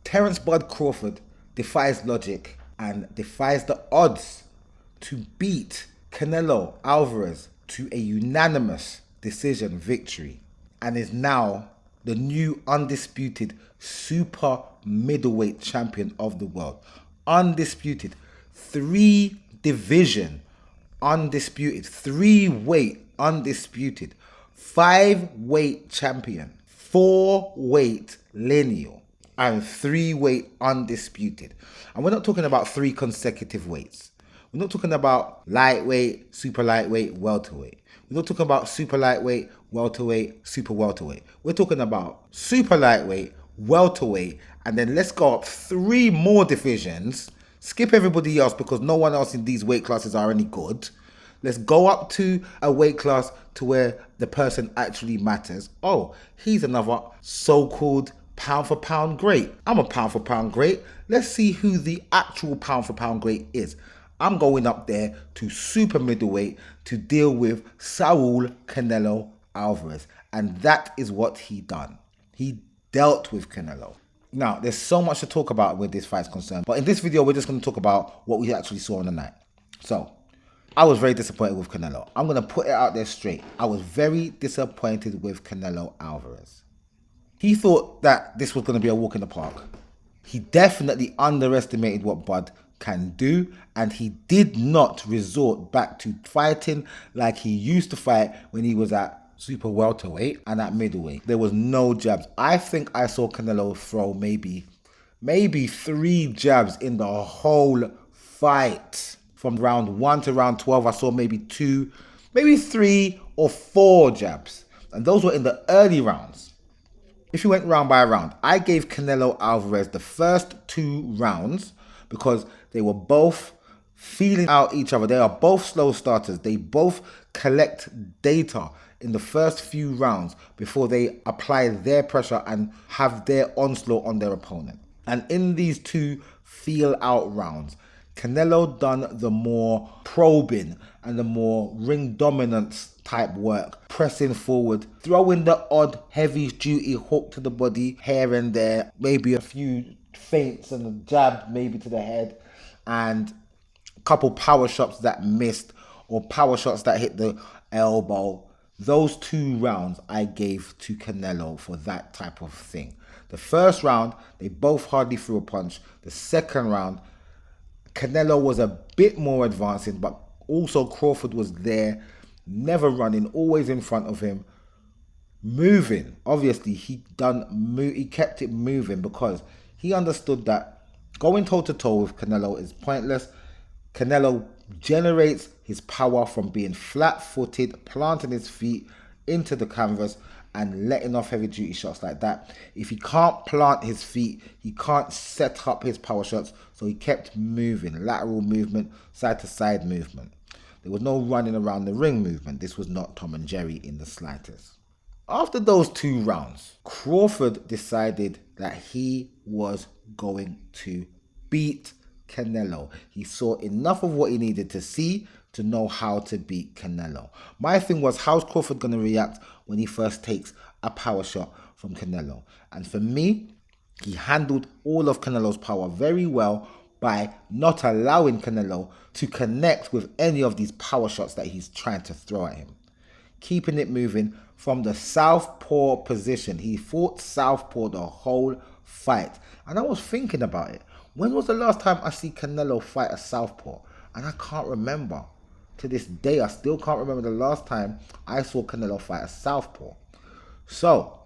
Terence Bud Crawford defies logic and defies the odds to beat Canelo Alvarez to a unanimous decision victory and is now the new undisputed super middleweight champion of the world. Undisputed. 3 division undisputed. 3 weight undisputed. 5 weight champion. 4 weight lineal. And 3 weight undisputed. And we're not talking about 3 consecutive weights. We're not talking about lightweight, super lightweight, welterweight. We're not talking about super lightweight, welterweight, super welterweight. We're talking about super lightweight, welterweight, and then let's go up 3 more divisions. Skip everybody else because no one else in these weight classes are any good. Let's go up to a weight class to where the person actually matters. Oh, he's another so-called pound for pound great. I'm a pound for pound great. Let's see who the actual pound for pound great is. I'm going up there to super middleweight to deal with Saul Canelo Alvarez. And that is what he done. He dealt with Canelo. Now, there's so much to talk about with this fight's concerned. But in this video, we're just going to talk about what we actually saw on the night. So, I was very disappointed with Canelo. I'm going to put it out there straight. I was very disappointed with Canelo Alvarez. He thought that this was going to be a walk in the park. He definitely underestimated what Bud can do, and he did not resort back to fighting like he used to fight when he was at super welterweight and at middleweight. There was no jabs. I think I saw Canelo throw maybe 3 jabs in the whole fight. From round 1 to round 12, I saw maybe 2, maybe 3 or 4 jabs. And those were in the early rounds. If you went round by round, I gave Canelo Alvarez the first 2 rounds because they were both feeling out each other. They are both slow starters. They both collect data in the first few rounds before they apply their pressure and have their onslaught on their opponent. And in these 2 feel out rounds, Canelo done the more probing and the more ring dominance type work, pressing forward, throwing the odd heavy duty hook to the body here and there, maybe a few feints and a jab maybe to the head, and a couple power shots that missed or power shots that hit the elbow. Those 2 rounds I gave to Canelo for that type of thing. The first round, they both hardly threw a punch. The second round, Canelo was a bit more advancing, but also Crawford was there, never running, always in front of him, moving. Obviously, he kept it moving because he understood that going toe-to-toe with Canelo is pointless. Canelo generates his power from being flat-footed, planting his feet into the canvas and letting off heavy-duty shots like that. If he can't plant his feet, he can't set up his power shots, so he kept moving, lateral movement, side-to-side movement. There was no running around the ring movement. This was not Tom and Jerry in the slightest. After those 2 rounds, Crawford decided that he was going to beat Canelo. He saw enough of what he needed to see to know how to beat Canelo. My thing was, how's Crawford going to react when he first takes a power shot from Canelo? And for me, he handled all of Canelo's power very well by not allowing Canelo to connect with any of these power shots that he's trying to throw at him. Keeping it moving from the southpaw position. He fought southpaw the whole fight. And I was thinking about it. When was the last time I see Canelo fight a southpaw? And I can't remember. To this day, I still can't remember the last time I saw Canelo fight a southpaw. So,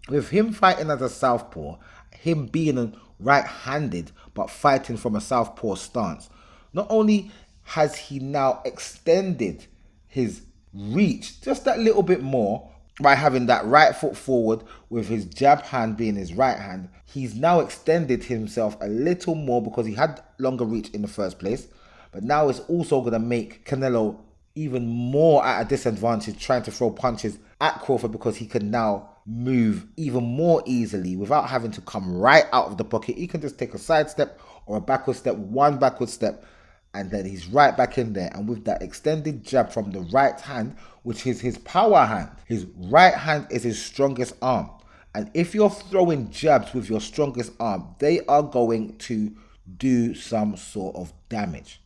with him fighting as a southpaw, him being right-handed but fighting from a southpaw stance, not only has he now extended his reach just that little bit more by having that right foot forward with his jab hand being his right hand, he's now extended himself a little more because he had longer reach in the first place. But now it's also going to make Canelo even more at a disadvantage trying to throw punches at Crawford because he can now move even more easily without having to come right out of the pocket. He can just take a side step or a backward step, one backward step, and then he's right back in there. And with that extended jab from the right hand, which is his power hand, his right hand is his strongest arm. And if you're throwing jabs with your strongest arm, they are going to do some sort of damage.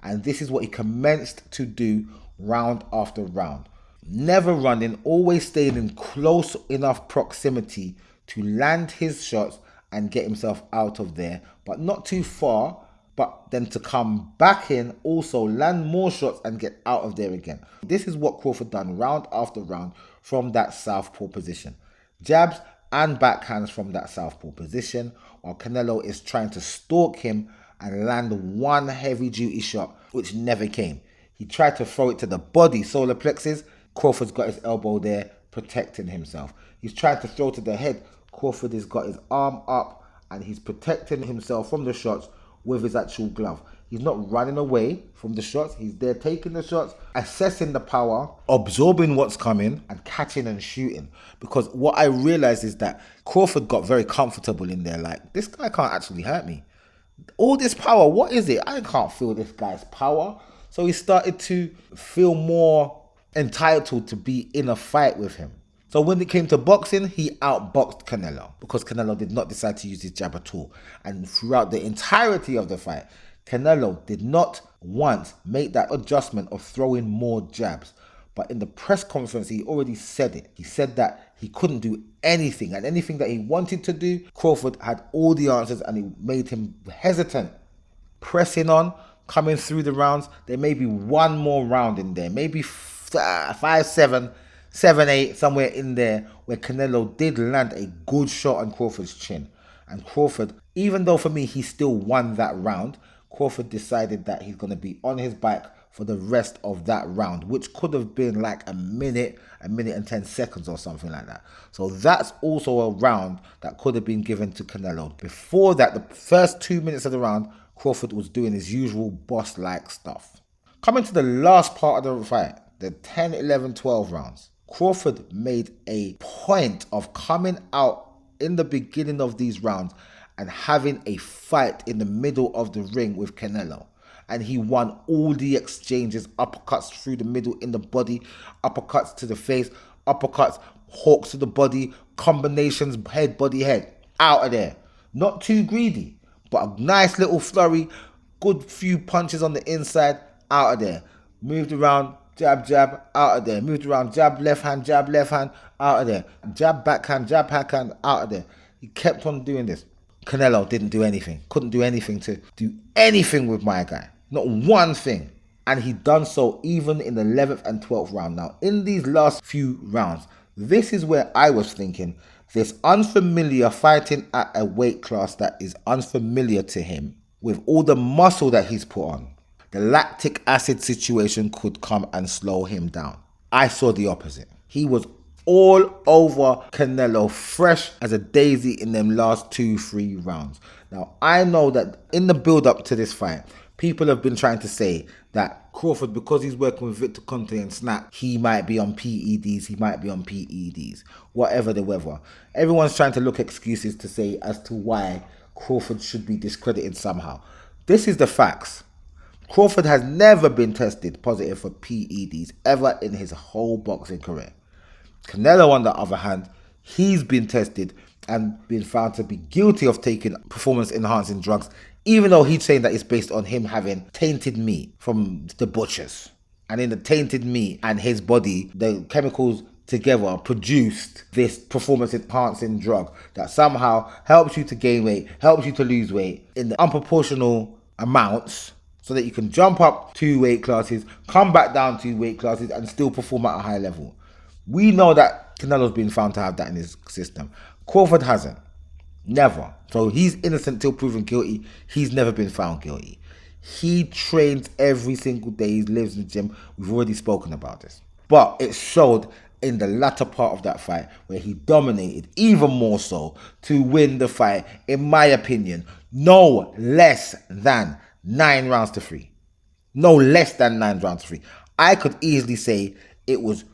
And this is what he commenced to do round after round. Never running, always staying in close enough proximity to land his shots and get himself out of there, but not too far, but then to come back in, also land more shots and get out of there again. This is what Crawford done round after round from that southpaw position. Jabs and backhands from that southpaw position, while Canelo is trying to stalk him and land one heavy duty shot, which never came. He tried to throw it to the body, solar plexus. Crawford's got his elbow there, protecting himself. He's trying to throw to the head. Crawford has got his arm up and he's protecting himself from the shots with his actual glove. He's not running away from the shots. He's there taking the shots, assessing the power, absorbing what's coming, and catching and shooting. Because what I realized is that Crawford got very comfortable in there. Like, this guy can't actually hurt me. All this power, what is it? I can't feel this guy's power. So he started to feel more entitled to be in a fight with him. So when it came to boxing, he outboxed Canelo because Canelo did not decide to use his jab at all. And throughout the entirety of the fight, Canelo did not once make that adjustment of throwing more jabs. But in the press conference, he already said it. He said that he couldn't do anything, and anything that he wanted to do, Crawford had all the answers, and it made him hesitant. Pressing on, coming through the rounds, there may be one more round in there, maybe 5, 7, 7, 8, somewhere in there, where Canelo did land a good shot on Crawford's chin. And Crawford, even though for me he still won that round, Crawford decided that he's going to be on his back for the rest of that round, which could have been like a minute and 10 seconds or something like that. So that's also a round that could have been given to Canelo. Before that, the first 2 minutes of the round, Crawford was doing his usual boss-like stuff. Coming to the last part of the fight, the 10, 11, 12 rounds, Crawford made a point of coming out in the beginning of these rounds and having a fight in the middle of the ring with Canelo. And he won all the exchanges, uppercuts through the middle in the body, uppercuts to the face, uppercuts, hooks to the body, combinations, head, body, head, out of there. Not too greedy, but a nice little flurry, good few punches on the inside, out of there. Moved around, jab, jab, out of there. Moved around, jab, left hand, out of there. Jab, backhand, out of there. He kept on doing this. Canelo didn't do anything, couldn't do anything to do anything with my guy. Not one thing. And he done so even in the 11th and 12th round. Now, in these last few rounds, this is where I was thinking, this unfamiliar fighting at a weight class that is unfamiliar to him, with all the muscle that he's put on, the lactic acid situation could come and slow him down. I saw the opposite. He was all over Canelo, fresh as a daisy in them last 2-3 rounds. Now, I know that in the build-up to this fight, people have been trying to say that Crawford, because he's working with Victor Conte and Snap, he might be on PEDs, whatever the weather. Everyone's trying to look excuses to say as to why Crawford should be discredited somehow. This is the facts. Crawford has never been tested positive for PEDs ever in his whole boxing career. Canelo, on the other hand, he's been tested and been found to be guilty of taking performance-enhancing drugs, even though he's saying that it's based on him having tainted meat from the butchers. And in the tainted meat and his body, the chemicals together produced this performance-enhancing drug that somehow helps you to gain weight, helps you to lose weight in the unproportional amounts, so that you can jump up 2 weight classes, come back down 2 weight classes, and still perform at a high level. We know that Canelo's been found to have that in his system. Crawford hasn't. Never. So he's innocent till proven guilty. He's never been found guilty. He trains every single day. He lives in the gym. We've already spoken about this. But it showed in the latter part of that fight where he dominated even more so to win the fight, in my opinion, no less than 9 rounds to 3. No less than 9 rounds to 3. I could easily say it was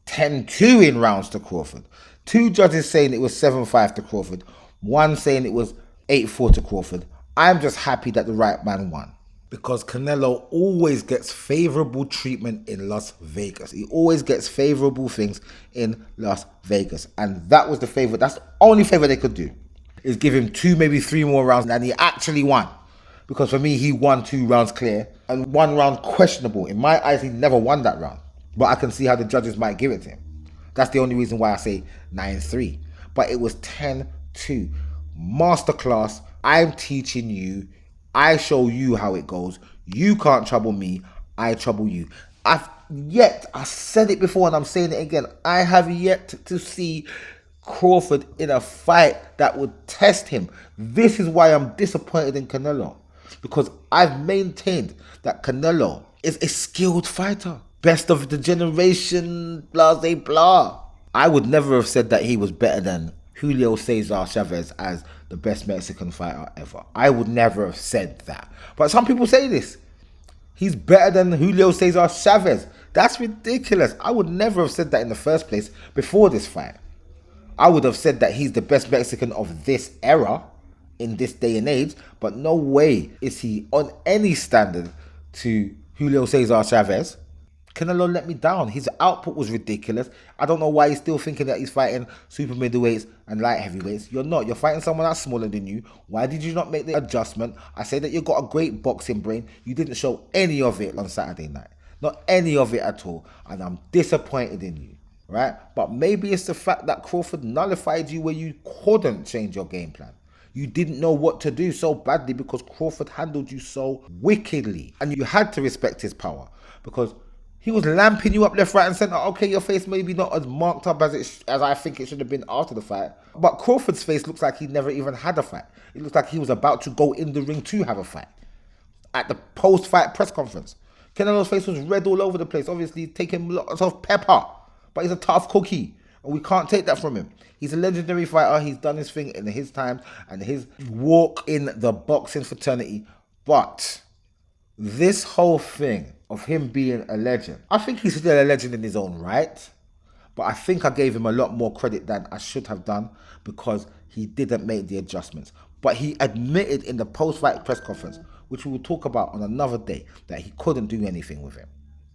10-2 in rounds to Crawford. 2 judges saying it was 7-5 to Crawford. 1 saying it was 8-4 to Crawford. I'm just happy that the right man won. Because Canelo always gets favorable treatment in Las Vegas. He always gets favorable things in Las Vegas. And that was the favor. That's the only favor they could do. Is give him 2, maybe 3 more rounds. And he actually won. Because for me, he won 2 rounds clear. And 1 round questionable. In my eyes, he never won that round. But I can see how the judges might give it to him. That's the only reason why I say 9-3. But it was 10-2. Masterclass. I'm teaching you. I show you how it goes. You can't trouble me. I trouble you. I said it before and I'm saying it again. I have yet to see Crawford in a fight that would test him. This is why I'm disappointed in Canelo. Because I've maintained that Canelo is a skilled fighter. Best of the generation, blah, blah, blah. I would never have said that he was better than Julio Cesar Chavez as the best Mexican fighter ever. I would never have said that. But some people say this. He's better than Julio Cesar Chavez. That's ridiculous. I would never have said that in the first place before this fight. I would have said that he's the best Mexican of this era, in this day and age, but no way is he on any standard to Julio Cesar Chavez. Canelo let me down. His output was ridiculous. I don't know why he's still thinking that he's fighting super middleweights and light heavyweights. You're not. You're fighting someone that's smaller than you. Why did you not make the adjustment? I say that you got a great boxing brain. You didn't show any of it on Saturday night. Not any of it at all. And I'm disappointed in you. Right? But maybe it's the fact that Crawford nullified you where you couldn't change your game plan. You didn't know what to do so badly because Crawford handled you so wickedly. And you had to respect his power because he was lamping you up left, right and centre. Okay, your face maybe not as marked up as I think it should have been after the fight. But Crawford's face looks like he never even had a fight. It looks like he was about to go in the ring to have a fight. At the post-fight press conference. Canelo's face was red all over the place. Obviously, taking lots of pepper. But he's a tough cookie. And we can't take that from him. He's a legendary fighter. He's done his thing in his time and his walk in the boxing fraternity. But this whole thing of him being a legend, I think he's still a legend in his own right. But I think I gave him a lot more credit than I should have done because he didn't make the adjustments. But he admitted in the post-fight press conference, which we will talk about on another day, that he couldn't do anything with him.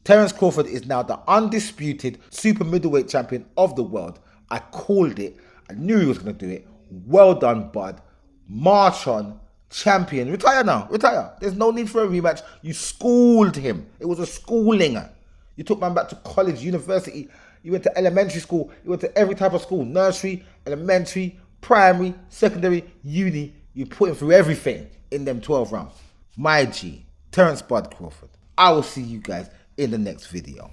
Terence Crawford is now the undisputed super middleweight champion of the world. I called it. I knew he was going to do it. Well done, bud. March on. Champion. Retire now. Retire. There's no need for a rematch. You schooled him. It was a schooling. You took man back to college, university. You went to elementary school. You went to every type of school. Nursery, elementary, primary, secondary, uni. You put him through everything in them 12 rounds. My G. Terence Bud Crawford. I will see you guys in the next video.